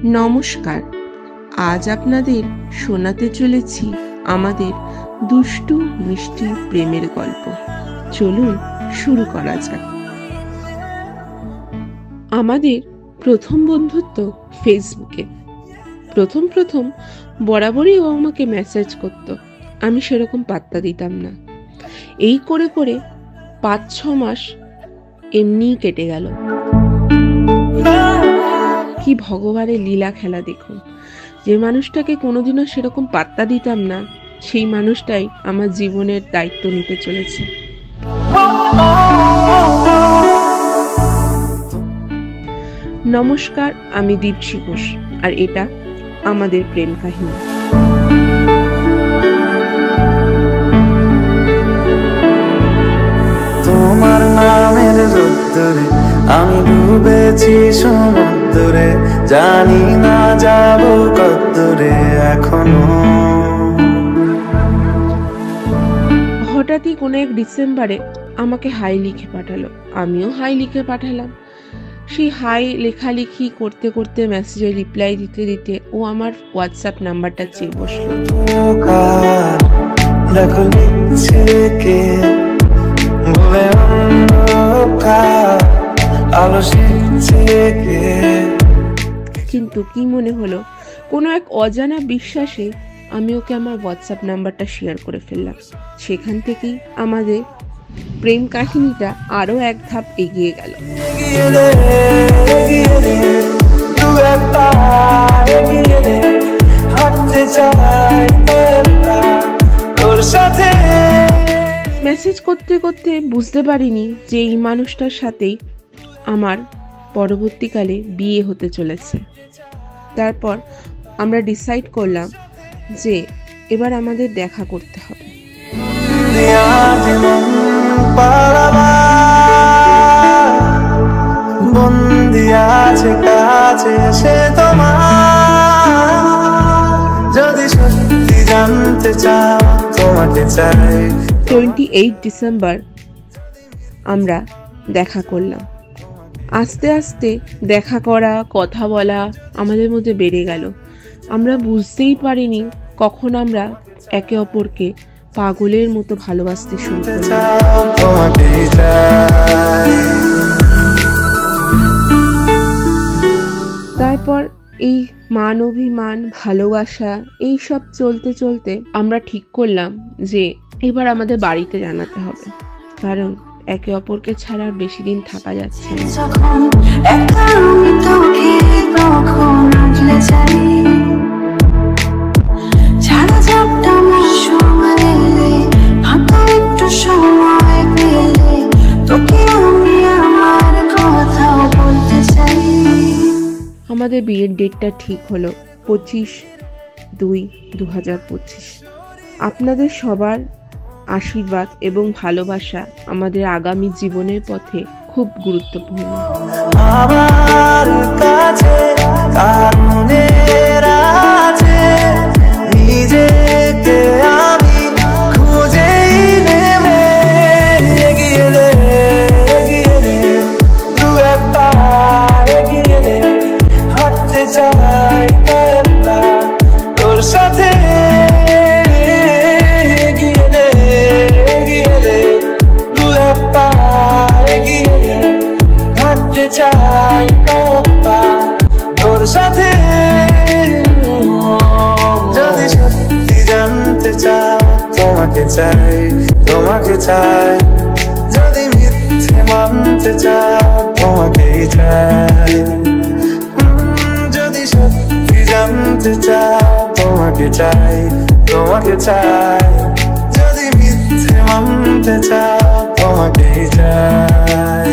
নমস্কার। আজ আপনাদের শোনাতে চলেছি আমাদের দুষ্টু মিষ্টি প্রেমের গল্প। চলুন শুরু করা যাক। আমাদের প্রথম বন্ধুত্ব ফেসবুকে। প্রথম বরাবরই ও আমাকে মেসেজ করত, আমি সেরকম পাত্তা দিতাম না। এই করে করে 5-6 মাস এমনিই কেটে গেল। কি ভগবানের লীলা খেলা দেখুন। যে মানুষটাকে কোনোদিনও সেরকম পাত্তা দিতাম না, সেই মানুষটাই আমার জীবনের দায়িত্ব নিতে চলেছে। নমস্কার, আমি দীপশী ঘোষ, আর এটা আমাদের প্রেম কাহিনী। তোমার নামের রোদ্দুরে আমি ডুবেছি সমুদ্রে, জানি না যাব কতদূরে এখনো। হঠাৎই কোনো এক ডিসেম্বরে আমাকে হাই লিখে পাঠালো, আমিও হাই লিখে পাঠালাম। সেই হাই লেখালেখি করতে করতে মেসেজে রিপ্লাই দিতে দিতে ও আমার হোয়াটসঅ্যাপ নাম্বারটা চেয়ে বসলো। দেখো লিখছে কে বলে আলো শিখছে কে। কিন্তু কি মনে হলো, কোনো এক অজানা বিশ্বাসে আমি ওকে আমার হোয়াটসঅ্যাপ নাম্বারটা শেয়ার করে ফেললাম। সেখান থেকেই আমাদের প্রেম কাহিনীটা আরো এক ধাপ এগিয়ে গেল। মেসেজ করতে করতে বুঝতে পারিনি যে এই মানুষটার সাথেই আমার পরবর্তীকালে বিয়ে হতে চলেছে। তারপর আমরা ডিসাইড করলাম যে এবার আমাদের দেখা করতে হবে। বন্দি আছে কাছে সে তোমার, যদি সত্যি জানতে চাও তোমাকে চাই। 28 ডিসেম্বর আমরা দেখা করলাম। আস্তে আস্তে দেখা করা, কথা বলা আমাদের মধ্যে বেড়ে গেল। আমরা বুঝতেই পারিনি কখন আমরা একে অপরকে পাগলের মতো ভালোবাসতে শুরু করলাম। তারপর এই মান অভিমান, ভালোবাসা এই সব চলতে চলতে আমরা ঠিক করলাম যে এবার আমাদের বাড়িতে জানাতে হবে, কারণ একে অপরকে ছাড়া আর বেশি দিন থাকা যাচ্ছে না। আমাদের বিয়ের ডেটটা ঠিক হলো 25/2/2025। আপনাদের সবার আশীর্বাদ এবং ভালোবাসা আমাদের আগামী জীবনের পথে খুব গুরুত্বপূর্ণ। আমার কাছে তার মনে আছে নিজেকে আমি খুঁজেই নেবে। এগিয়ে রে দু একটা এগিয়ে রে, হাঁটতে চাই তোর সাথে। চাই তোর সাথে, যদি সত্যি জানতে চাও তোমাকে চাই, তোমাকে চাই। যদি মিথ্যে মানতে চাও তোমাকেই চাই, যদি সত্যি জানতে চাও তোমাকে চাই, তোমাকে চাই। যদি মিথ্যে মানতে চাও তোমাকেই চাই।